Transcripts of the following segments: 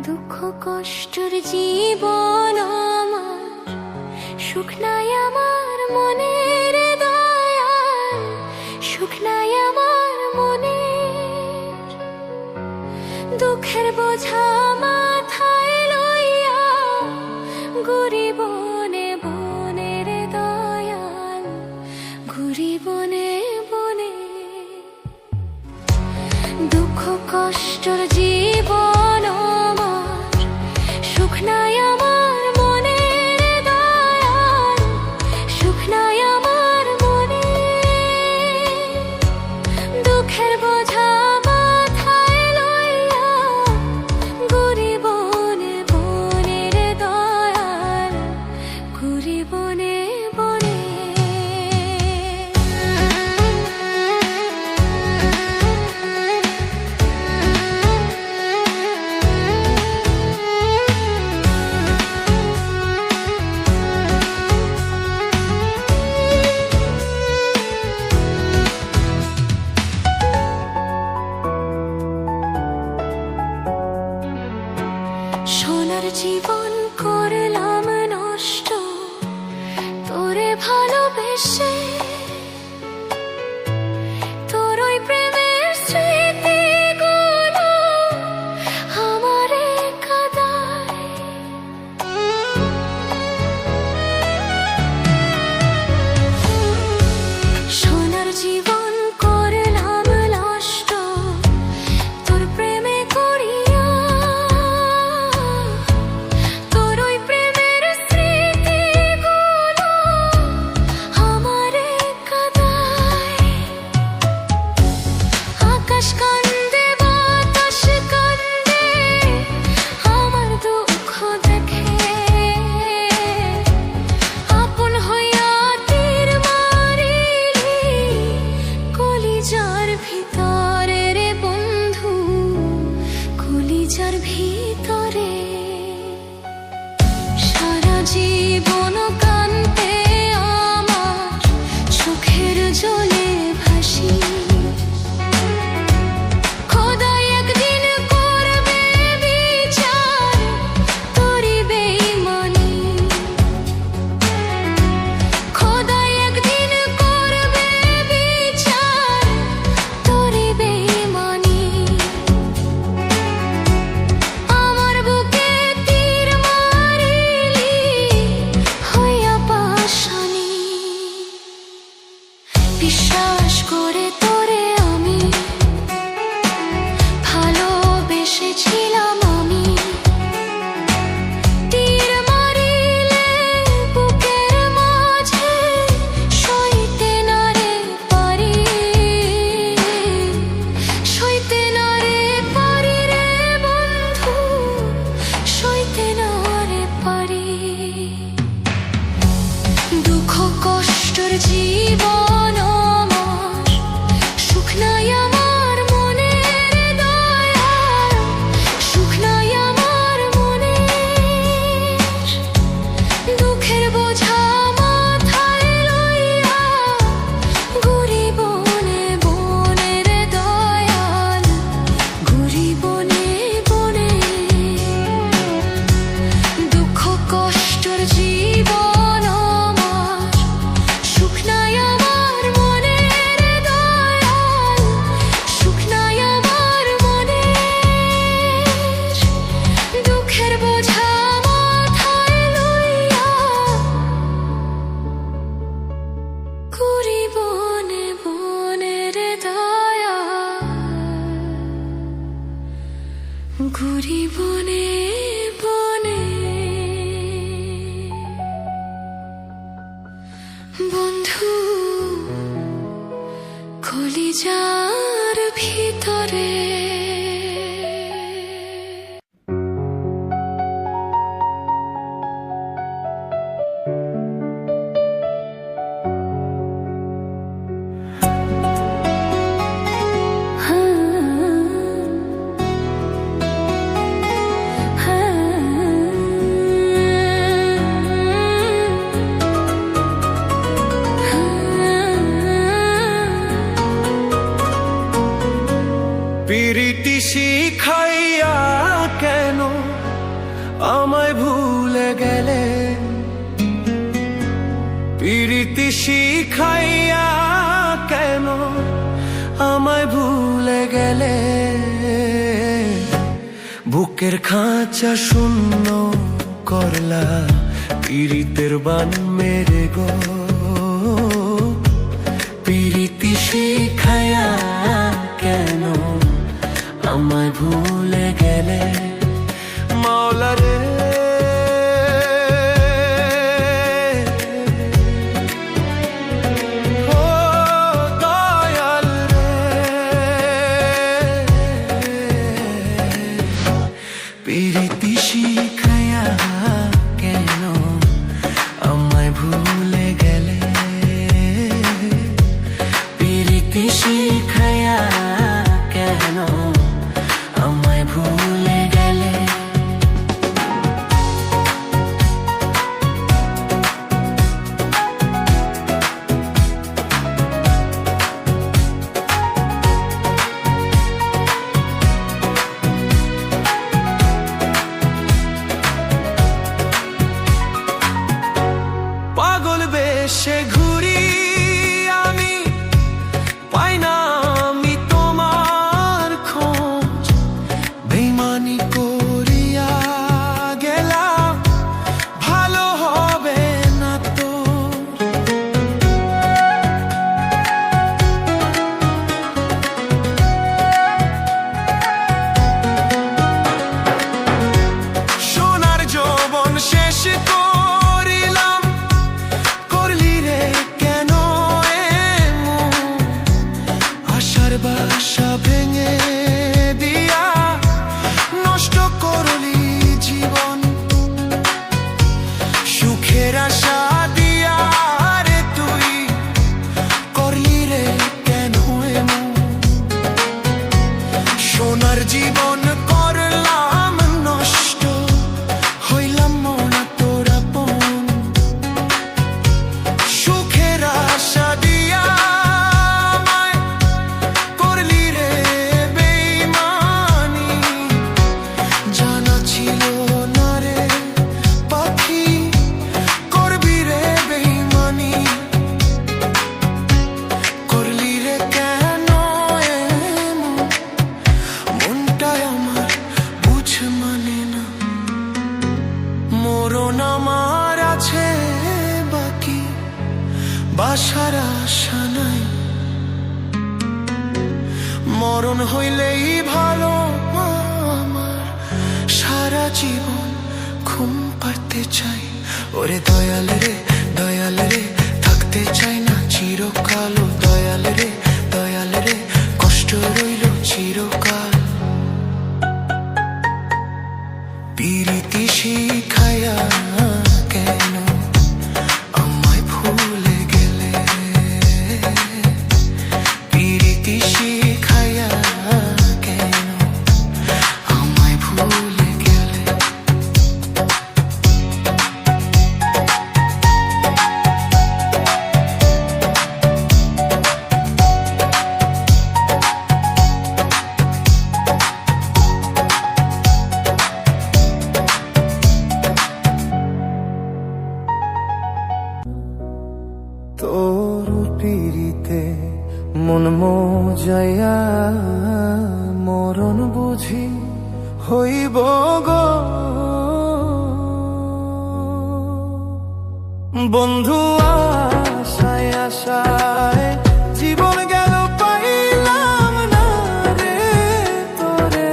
দুঃখ কষ্টের জীবন আমার, সুখ নাই আমার মনের দয়াল, সুখ নাই আমার মনের। দুঃখের বোঝা মাথায় লইয়া ঘুরি বনে বনের দয়াল, ঘুরি বনে বনে। দুঃখ কষ্টের জীবন আমার, সুখ নাই আমার মনের দয়াল, সুখ নাই আমার মনে। দুঃখের বোঝা মাথায় লইয়া ঘুরি বনে বনের দয়াল, ঘুরি বনে বনে। সোনার জীবন করলাম নষ্ট তোরে ভালোবেসে, তোর ওই প্রেমের স্মৃতিগুলো আমারে কাঁদায়। সোনার জীবন করলাম নষ্ট তোর প্রেমে করিয়া, তোর ওই প্রেমের স্মৃতিগুলো আমারে কাঁদায়। আকাশ কান্দে বাতাস কান্দে আমার দুঃখ দেখে, আপন হইয়া তীর মারিলি কলিজার ভিতরে রে বন্ধু, কলিজার ভিতরে। সারা জীবন কান্তে আমার চোখের জলে ভাসি, খোদাই একদিন করবে বিচার তোরি বেঈমানি। খোদাই একদিন করবে বিচার তোরি বেঈমানি। আমার বুকে তীর মারিলি হইয়া পাশানি, বিশ্বাস করে তোরে আমি ভালোবেসেছিলাম আমি। তীর মারিলে বুকের মাঝে সইতে না রে পারি, সইতে না রে পারি রে বন্ধু, সইতে না রে পারি। দুঃখ কষ্টের জীবন আমার, সুখ নাই আমার মনের দয়াল, সুখ নাই আমার মনের। দুঃখের বোঝা মাথায় লইয়া ঘুরি বনে বনের দয়াল, ঘুরি বনে বনে। দুঃখ কষ্টের জীবন আমার, সুখ নাই আমার মনের দয়াল, সুখ নাই আমার মনের। দুঃখের বোঝা মাথায় লইয়া ঘুরি বনে বনের দয়াল, ঘুরি বনে বনে। বন্ধু কলিজার ভিতরে। প্রীতি শিখাইয়া কেন আমায় ভুলে গেলে, বুকের খাঁচা শূন্য করলা পীড়িতের বান মেরে গো। প্রীতি শিখাইয়া কেন আমায় ভুলে গেলে, মাওলা রে ও দয়াল রে। প্রীতি শিখাইয়া কেন আমায় ভুলে গেলে, প্রীতি শিখাইয়া কেন আমায় ভুলে গেলে। পাগল বেশে ঘুরি আমি, পাই না আমি তোমার খোঁজ। বেইমানি করিয়া গেলাম, ভালো হবে না তো। সোনার যৌবন শেষ করিলাম, করলি রে কেন এমন। আশার বাসা ভেঙে দিয়া নষ্ট করলি জীবন। সুখের আশা দিয়া রে তুই করলি রে কেন এমন। সোনার জীবন করলাম নষ্ট, হইলাম মনা তোর আপন। সুখের আশা দিয়া আমায় করলি রে বেইমানি। জানা ছিল না রে পাখি করবি রে বেইমানি। করলি রে কেন এমন, মনটায় আমার বুঝ মানে না। মরণ আমার আছে বাকি, বাসার আশা নাই। মরণ হইলেই ভালো আমার, সারা জীবন ঘুম পাড়তে চাই। ওরে দয়াল রে দয়াল রে, থাকতে চাই না চিরকাল। ও দয়াল রে কষ্ট রইল চিরকাল। প্রীতি শিখাইয়া কেন আমায় ভুলে গেলে, প্রীতি শিখাইয়া কেন আমায় ভুলে গেলে। তোর পিরিতে মন মজাইয়া মরণ বুঝি হইব গো। বন্ধু আশায় আশায় জীবন গেল, পাইলাম না রে তোরে।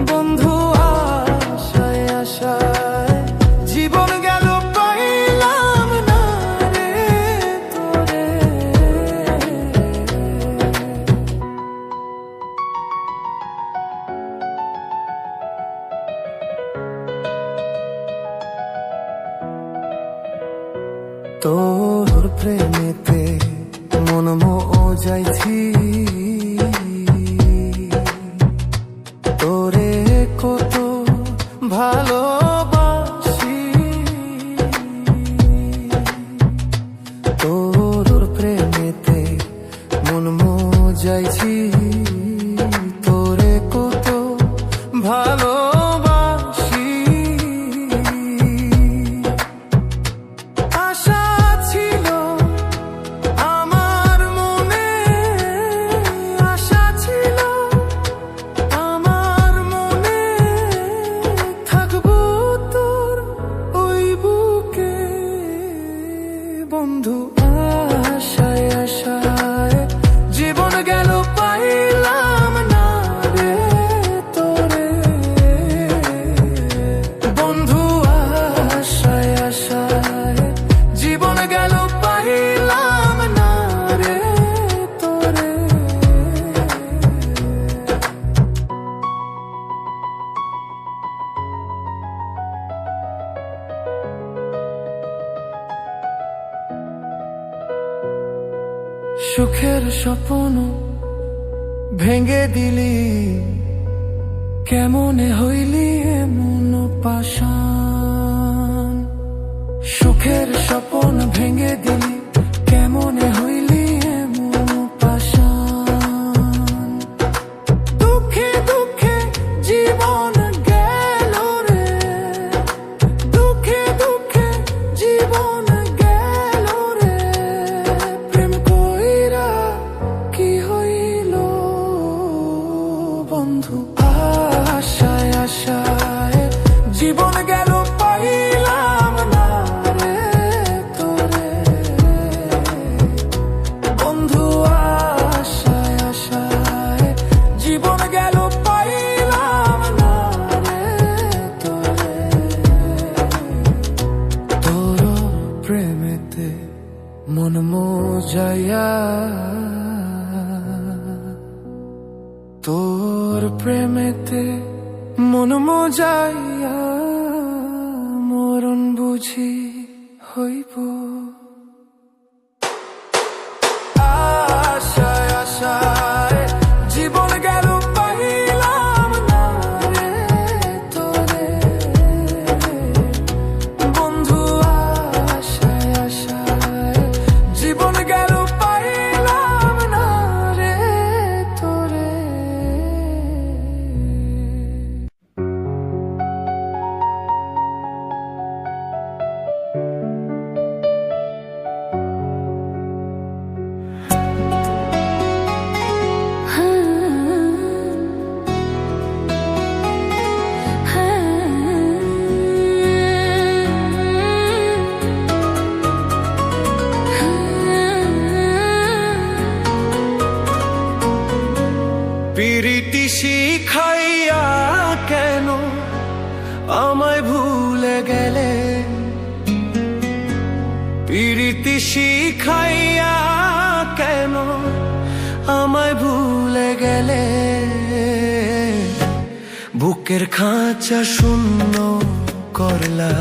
বন্ধু আশায় আশায় জীবন গেল, পাইলাম না রে তোরে। তোর প্রেমেতে মন মজাইছি, তোরে কত ভালোবাসি। তোর প্রেমেতে মন মজাইছি, তোরে কত ভালোবাসি। সুখের স্বপ্ন ভেঙে দিলি, কেমনে হইলি এমন পাষাণ। সুখের স্বপ্ন ভেঙে দিলি, কেমনে হইলি এমন পাষাণ। দুঃখে দুঃখে জীবন গেল রে, দুঃখে দুঃখে জীবন গেল রে। প্রেম কইরা কি হইল বন্ধু, আশায় আশায় জীবন গেল, পাইলাম না রে তোরে। বন্ধু আশায় আশায় জীবন গেল, পাইলাম না রে তোরে। তোর প্রেমেতে মন মজাইয়া, তোর প্রেমেতে মন মজাইয়া মরণ বুঝি হইব। আশায় আশায় জীবন গেল, পাইলাম না রে তোরে। বন্ধু আশায় আশায় জীবন গেল, পাইলাম না রে তোরে। পিরিতি শিখাইয়া কেন আমায় ভুলে গেলে, পিরিতি শিখাইয়া কেন আমায় ভুলে গেলে। বুকের খাঁচা শূন্য করলা,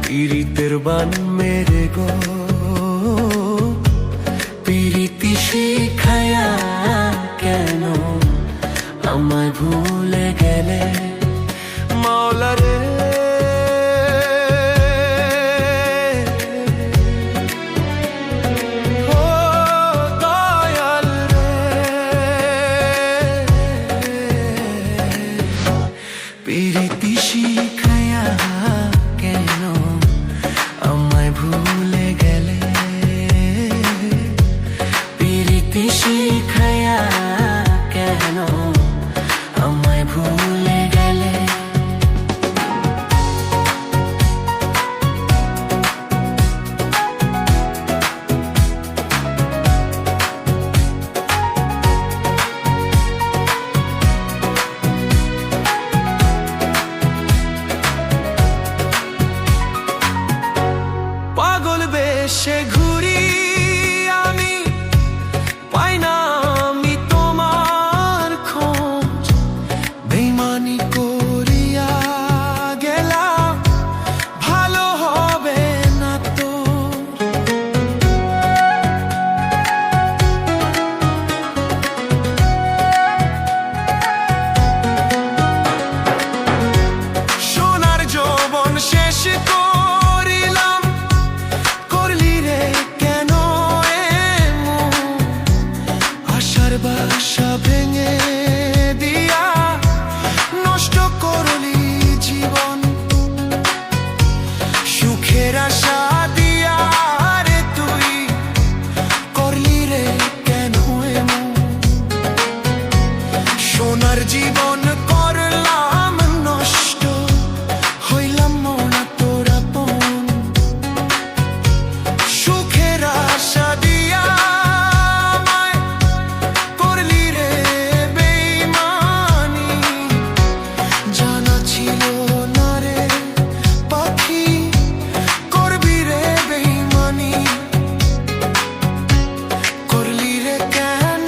পিরিতের বান মেরে গো। পিরিতি শিখাইয়া কেন আমায় ভুলে গেলে। মাওলা রে ও দয়াল রে, পিরিতি শিখাইয়া কেন আমায় ভুলে গেলে। পিরিতি শিখাইয়া কেন আমায় ভুলে গেলে। পাগল বেশে ঘুরি আমি, পাই না আমি তোমার খোঁজ। বেইমানি করিয়া গেলাম, ভালো হবে না তো। সোনার যৌবন শেষ করিলাম, করলি রে কেন এমন। আশার বাসা ভেঙে দিয়া নষ্ট করলি জীবন। সুখের আশা দিয়া রে তুই করলি রে কেন এমন। সোনার জীবন করলাম নষ্ট, হইলাম না তোর আপন। সুখের আশা দিয়া আমায় করলি রে বেইমানি। জানা ছিল না রে পাখি, করবি রে বেইমানি। করলি রে কেন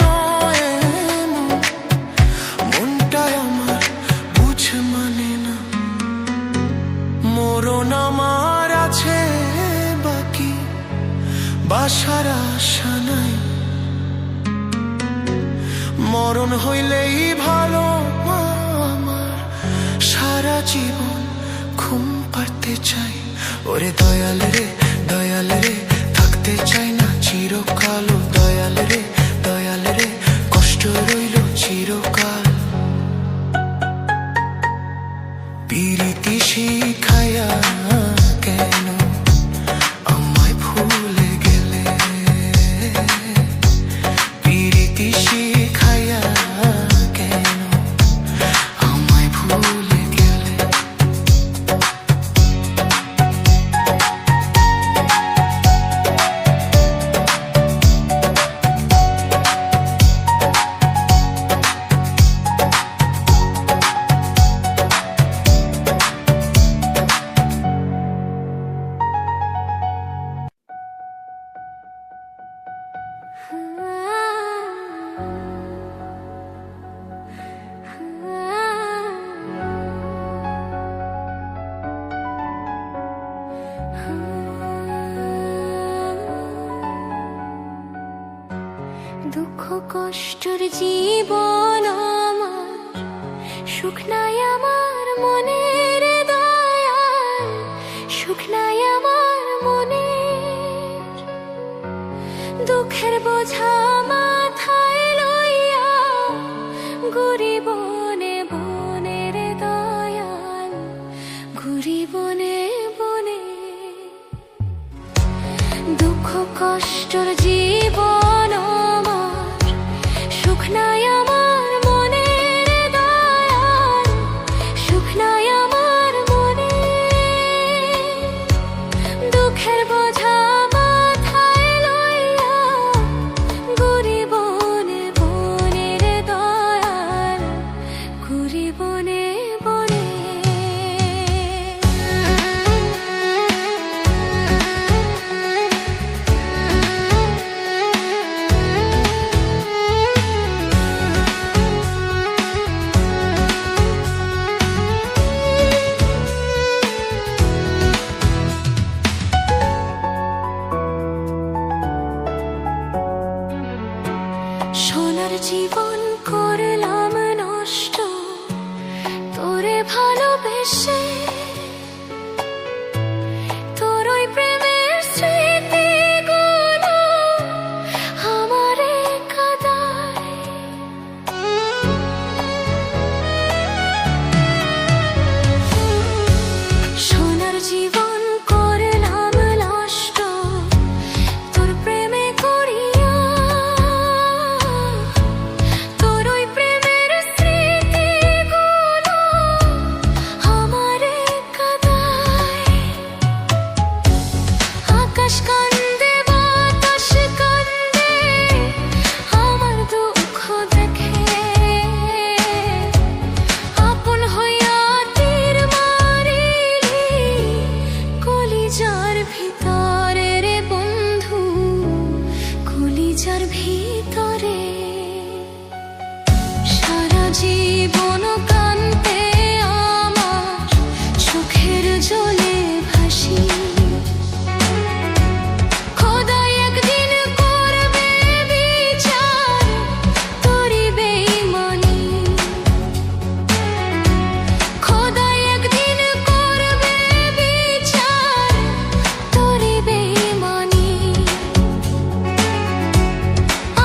এমন, মনটায় আমার বুঝ মানে না। মরণ আমার আছে বাকি, বাসার আশা নাই। মরণ হইলেই ভালো মা আমার, সারা জীবন ঘুম পাড়তে চাই। ওরে দয়াল রে থাকতে চাই না চিরকাল। ও দয়াল রে কষ্ট রইল চিরকাল। পিরিতি শিখায়া কেন আমায় ভুলে গেলে, পিরিতি শিখায়া কেন আমায় ভুলে গেলে। দুঃখ কষ্টের জীবন আমার, সুখ নাই আমার মনের দয়াল, সুখ নাই আমার মনের। দুঃখের বোঝা মাথায় লইয়া ঘুরি বনে বনের দয়াল, ঘুরি বনে বনে। দুঃখ কষ্টের জীবন আমার, সুখ নাই আমার মনের দয়াল, সুখ নাই আমার মনে। দুঃখের বোঝা মাথায় লইয়া ঘুরি বনে বনের দয়াল, ঘুরি বনে বনে। সোনার জীবন করলাম নষ্ট তোরে ভালোবেসে, তোর ওই প্রেমের স্মৃতিগুলো আমারে কাঁদায়। সোনার জীবন করলাম নষ্ট তোর প্রেমে করিয়া, তোর ওই প্রেমের স্মৃতিগুলো আমারে কাঁদায়। আকাশ কান্দে বাতাস কান্দে আমার দুঃখ দেখে, আপন হইয়া তীর মারিলি কলিজার ভিতরে রে বন্ধু, কলিজার ভিতরে। সারা জীবন কান্তে আমার চোখের জলে ভাসি, খোদাই একদিন করবে বিচার তোরি বেঈমানি। খোদাই একদিন করবে বিচার তোরি বেঈমানি।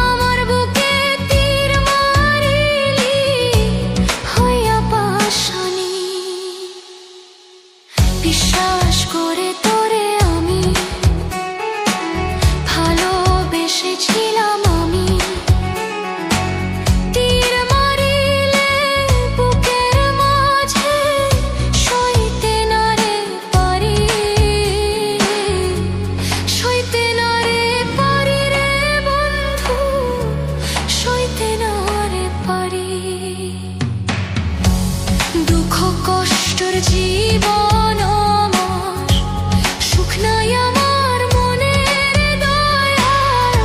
আমার বুকে তীর মারিলি হইয়া পাশানি। বিশ্বাস করে তোরে আমি ভালোবেসেছিলাম আমি, তীর মারিলে বুকের মাঝে সইতে না রে পারি, সইতে না রে পারি রে বন্ধু, সইতে না রে পারি। দুঃখ কষ্টের জীবন আমার, সুখ নাই আমার মনের দয়াল,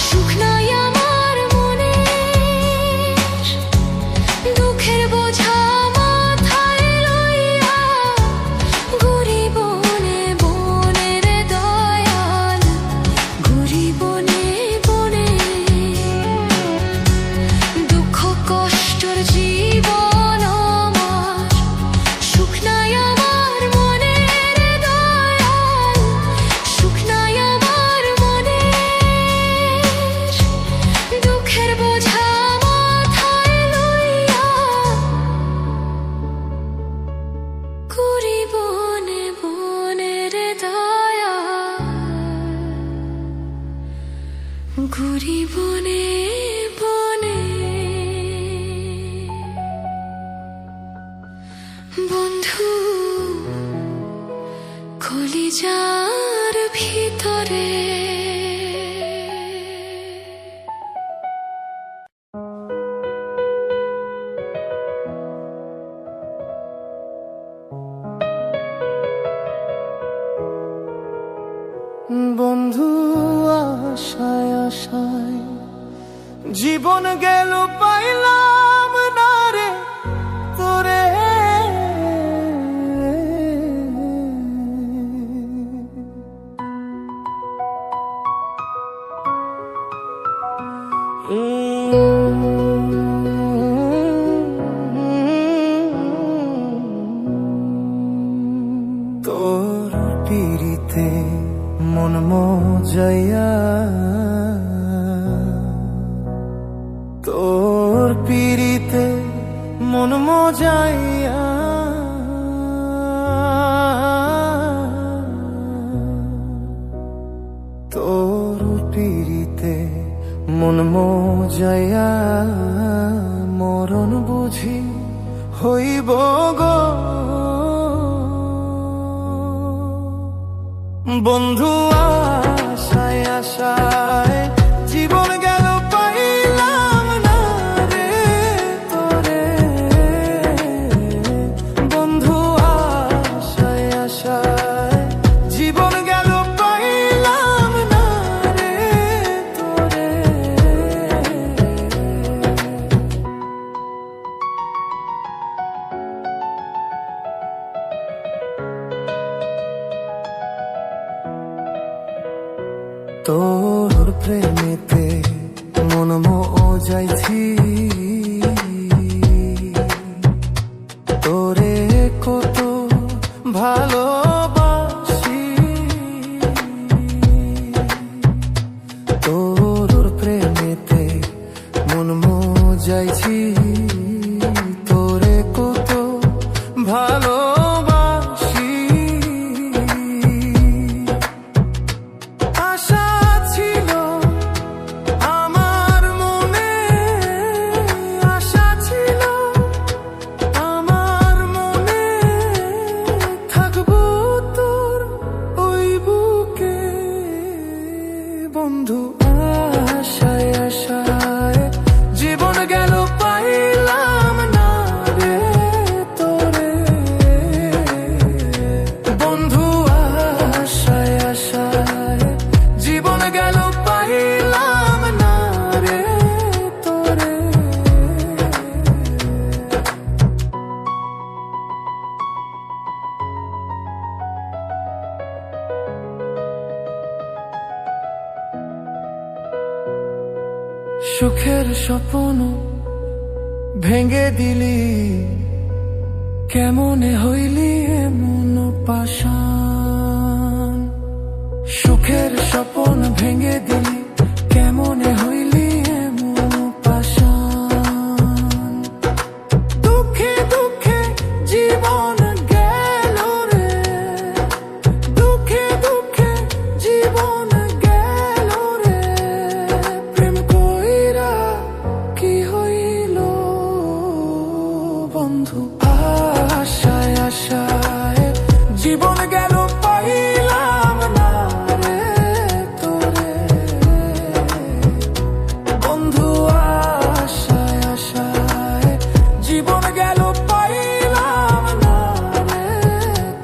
সুখ নাই আমার মনের। দুঃখের বোঝা মাথায় লইয়া ঘুরি বনে বনের দয়াল, ঘুরি বনে বনে। দুঃখ বন্ধু কলিজার ভিতরে বন্ধু আশায় আশায় জীবন গেল পাইলাম না রে তোরে তোর পিড়িতে মন মজাইয়া তোর পিড়িতে মন মজাইয়া তোর পিড়িতে মন মজাইয়া মরণ বুঝি হইব গো বন্ধু আশায় আশায় জীবন গেল পাইলাম না রে তোরে বন্ধু আশায় আশায় জীবন গেল পাইলাম না রে তোরে তোর প্রেমেতে মন মজাইছি তোরে কত ভালোবাসি তোর প্রেমেতে মন মজাইছি তোরে কত ভালোবাসি আশা ছিল আমার মনে আশা ছিল আমার মনে থাকবো তোর ওই বুকে বন্ধু আশায় আশায় জীবন গেল পাইলাম না রে তোরে বন্ধু আশায় আশায় জীবন গেল পাইলাম না রে তোরে সুখের স্বপ্ন ভেঙে দিলি কেমনে হইলি এমন পাষাণ সুখের স্বপ্ন ভেঙে দিলি কেমনে হইলি এমন পাষাণ দুঃখে দুঃখে জীবন গেল রে দুঃখে দুঃখে জীবন গেল রে প্রেম কইরা কি হইল বন্ধু আশায় আশায় জীবন গেল পাইলাম না রে তোরে বন্ধু আশায় আশায় জীবন গেল পাইলাম না রে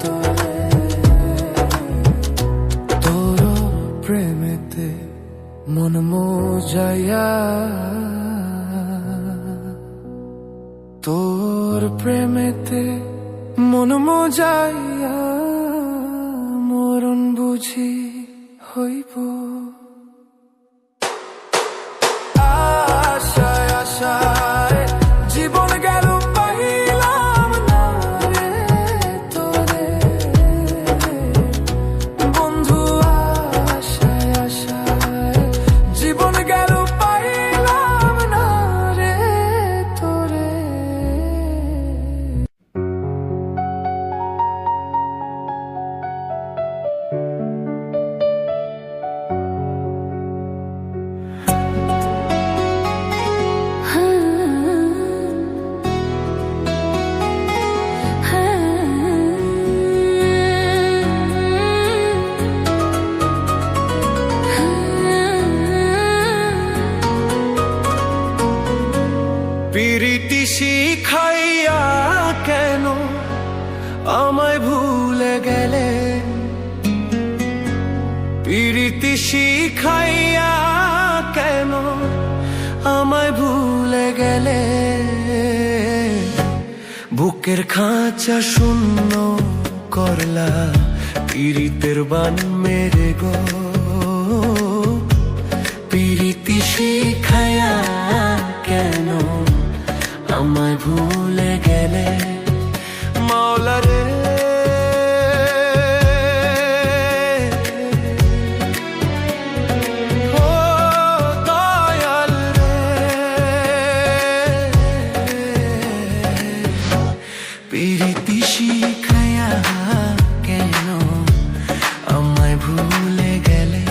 তোরে তোর প্রেমেতে মন মজাইয়া তোর প্রেমেতে মন মজাইয়া মরণ বুঝি হইব আশায় আশায় জীবন গেল পাইলাম না রে তোরে বন্ধু আশায় আশায় জীবন গেল পাইলাম না রে তোরে প্রীতি শিখাইয়া কেন আমায় ভুলে গেলে বুকের খাঁচা শূন্য করলা পীড়িতের বান মেরে গো প্রীতি শিখাইয়া কেন আমায় ভুলে গেলে মাওলা রে ও দয়াল রে প্রীতি শিখাইয়া কেন আমায় ভুলে গেলে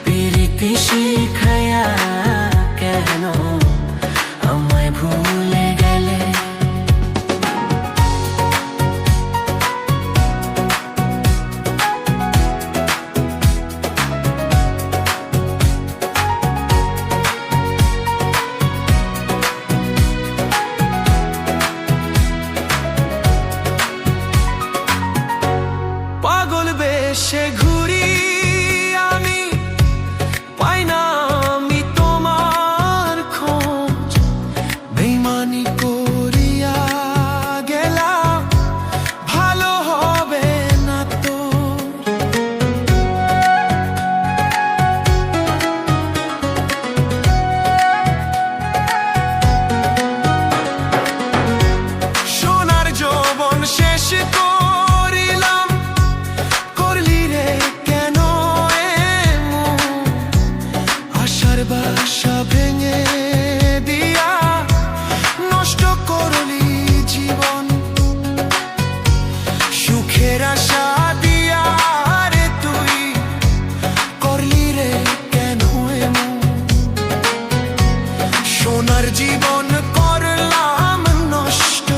প্রীতি শিখাইয়া কেন আমায় ভুলে গেলে পাগল বেশে ঘুরি আমি পাই না আমি তোমার খোঁজ বেইমানি করিয়া গেলাম ভালো হবে না তো সোনার যৌবন শেষ করিলাম করলি রে কেন এমন আশার বাসা ভেঙে দিয়া নষ্ট করলি জীবন সুখের আশা দিয়া রে তুই করলি রে কেন এমন সোনার জীবন করলাম নষ্ট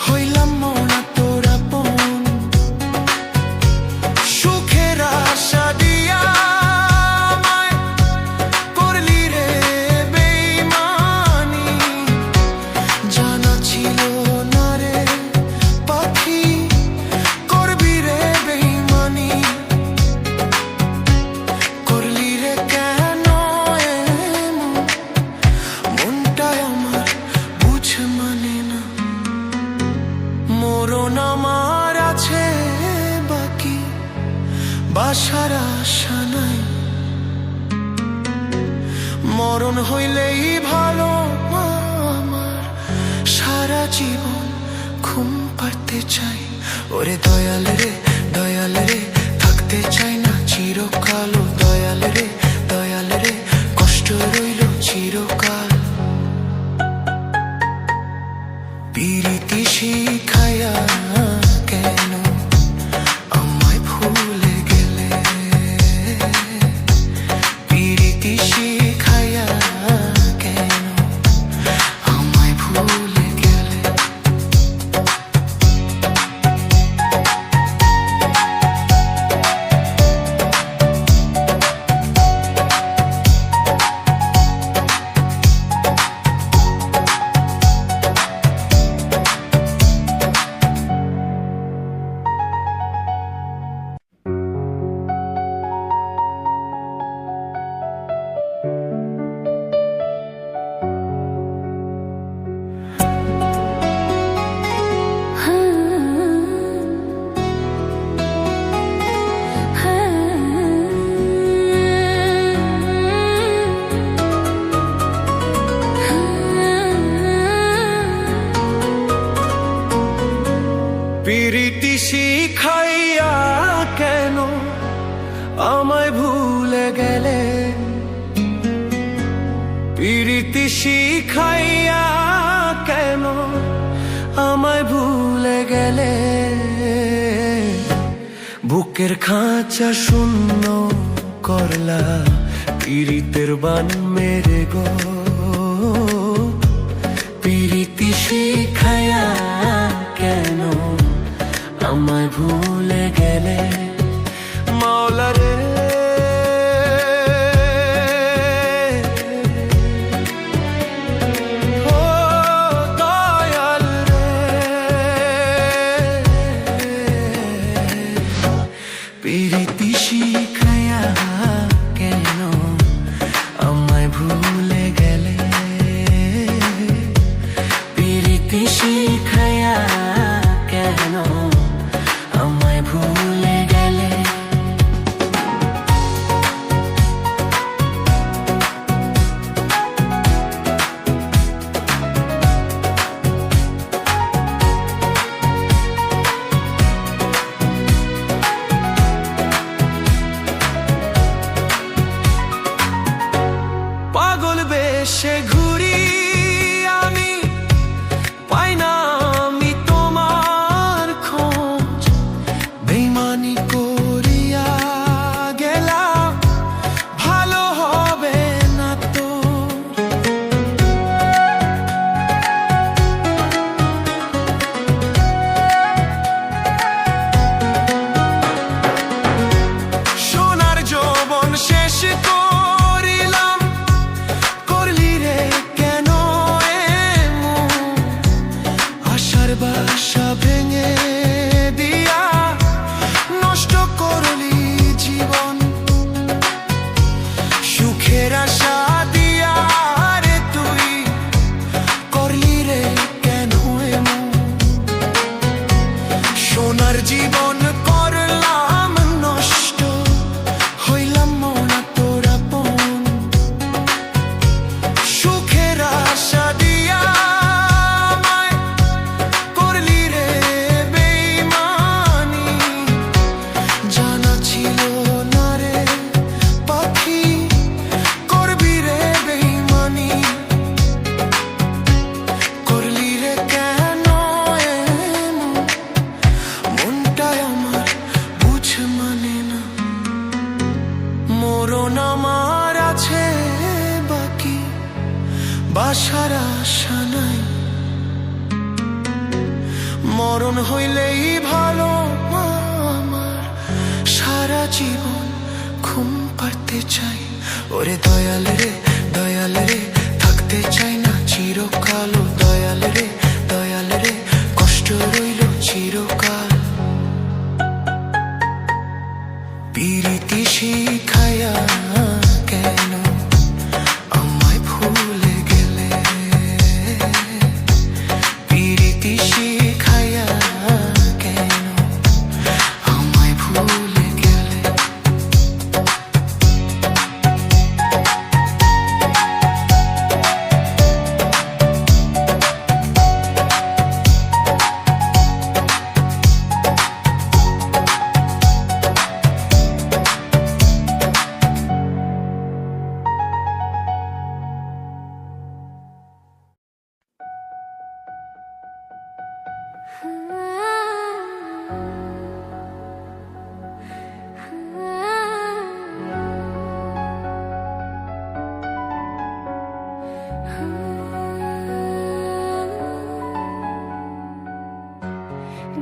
হইলাম মনা তোর আপন সুখের আশা দিয়া আমায় করলি রে বেইমানি জানা ছিল না রে পাখি করবি রে বেইমানি করলি রে কেন এমন মনটাই আমার বুঝ মানে না মরণ আমার আছে বাকি বাসার আশা নাই মরণ হইলেই ভালো আমার সারা জীবন ঘুম পাড়তে চাই ওরে দয়াল রে থাকতে চাই না চিরকাল ও দয়াল রে কষ্ট রইল চিরকাল প্রীতি শিখাইয়া কেন আমায় ভুলে গেলে প্রীতি শিখাইয়া কেন আমায় ভুলে গেলে প্রীতি শিখাইয়া কেন আমায় ভুলে গেলে প্রীতি শিখাইয়া কেন আমায় ভুলে গেলে বুকের খাঁচা শূন্য করলা পীড়িতের বান মেরে গো প্রীতি শিখাইয়া কেন আমায় ভুলে গেলে মাওলা রে ও দয়াল রে প্রীতি শিখায়া কেন আমায় ভুলে গেলে। পাগল বেশে ঘুরি আমি, পাই না আমি তোমার খোঁজ। বেইমানি করিয়া গেলাম, ভালো হবে না তো। সোনার যৌবন শেষ করিলাম, করলি রে কেন এমন? আশার বাসা ভেঙে দিয়া নষ্ট করলি জীবন। সুখের আশা দিয়া রে তুই করলি রে কেন এমন? সোনার জীবন করলাম নষ্ট, হইলাম মনা তোর আপন। সুখের আশা দিয়া আমায় করলি রে বেইমানি। জানা ছিল না রে পাখি করবি রে বেইমানি। করলি রে কেন এমন? মনটাই আমার বুঝ মানে না। মরণ আমার আছে বাকি, বাসার আশা নাই। মরণ হইলেই ভালো আমার, সারা জীবন ঘুম পাড়তে চাই। ওরে দয়াল রে দয়াল রে, থাকতে চাই না চিরকাল। ও দয়াল রে কষ্ট রইল চিরকাল। পিরিতি শিখায়া কেন আমায় ভুলে গেলে? পিরিতি শিখায়া কেন আমায় ভুলে গেলে?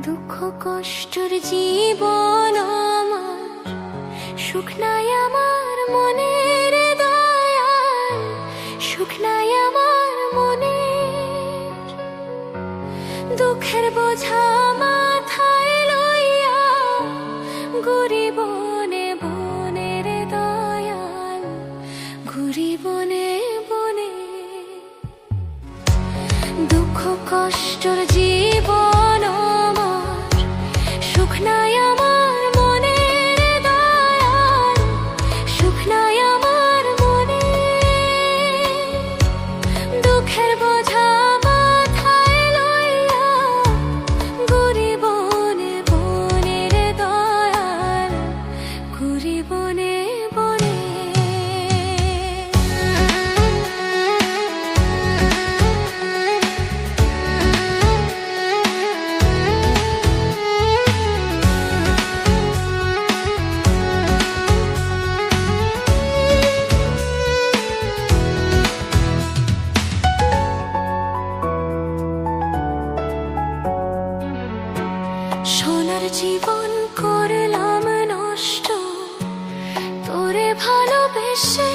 দুঃখ কষ্টের জীবন আমার, সুখ নাই আমার মনের দয়াল, সুখ নাই আমার মনের। দুঃখের বোঝা মাথায় লইয়া ঘুরি বনে বনে রে দয়াল, ঘুরি বনে বনে। দুঃখ কষ্টের জীবন আমার, সুখ নাই আমার মনের দয়াল, সুখ নাই আমার মনে। দুঃখের বোঝা মাথায় লইয়া ঘুরি বনে বনে রে দয়াল, ঘুরি বনে বনে। সোনার জীবন করলাম নষ্ট, তোরে ভালোবেসে।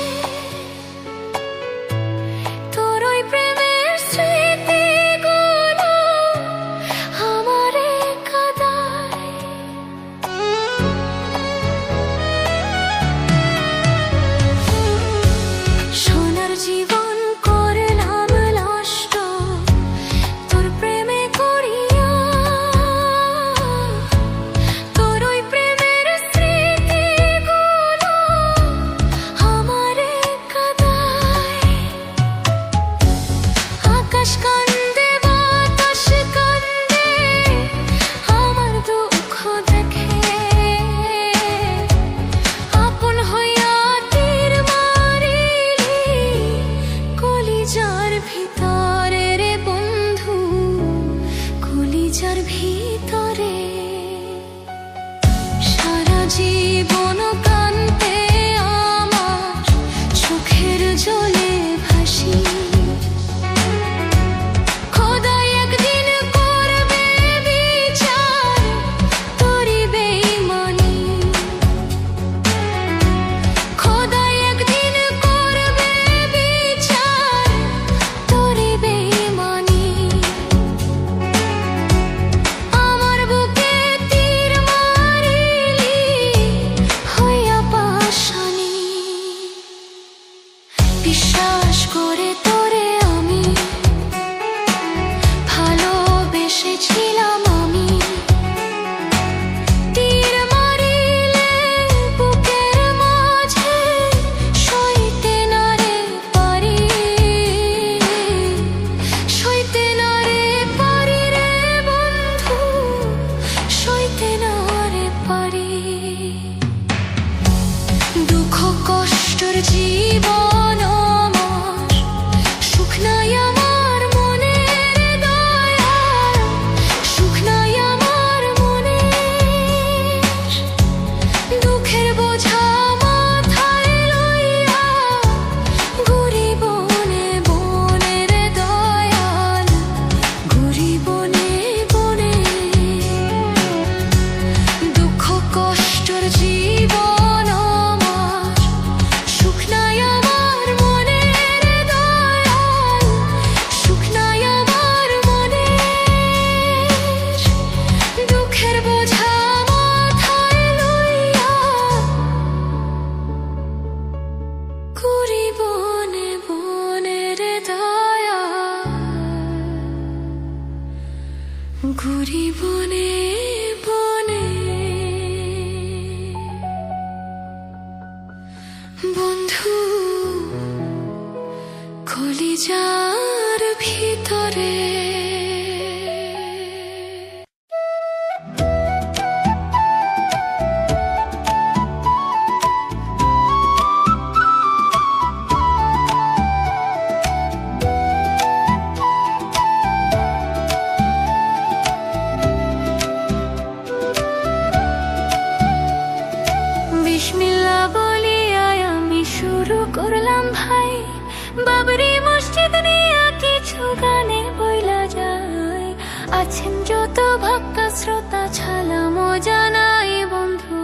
তোর ওই প্রেমের স্মৃতিগুলো আমারে কাঁদায়। সোনার জীবন করলাম নষ্ট, তোর প্রেম ছিলাম আমি, তীর মারিলে বুকের মাঝে সইতে না রে পারি, সইতে না রে পারি রে বন্ধু, সইতে না রে পারি। দুঃখ কষ্টর জীবন আমার, সুখ নাই আমার মনের দয়াল, সুখ নাই আমার মনের। দুঃখের বোঝা মাথায় লইয়া ঘুরি বনে বনে রে দয়াল, ঘুরি বনে বনে। দুঃখ কষ্টর জীবন আমার, সুখ নাই আমার মনের দয়াল, সুখ নাই আমার মনের। দুঃখের বোঝা মাথায় লইয়া ঘুরি বনে বনে রে দয়াল, ঘুরি বনে বনে। বন্ধু কলিজার ভিতরে বিসমিল্লাহ বলিয়া আমি শুরু করলাম ভাই, বাবরি মসজিদ নিয়ে কিছু গানে বইলা যায়। আছেন যত ভক্ত শ্রোতা ছালামও জানাই বন্ধু,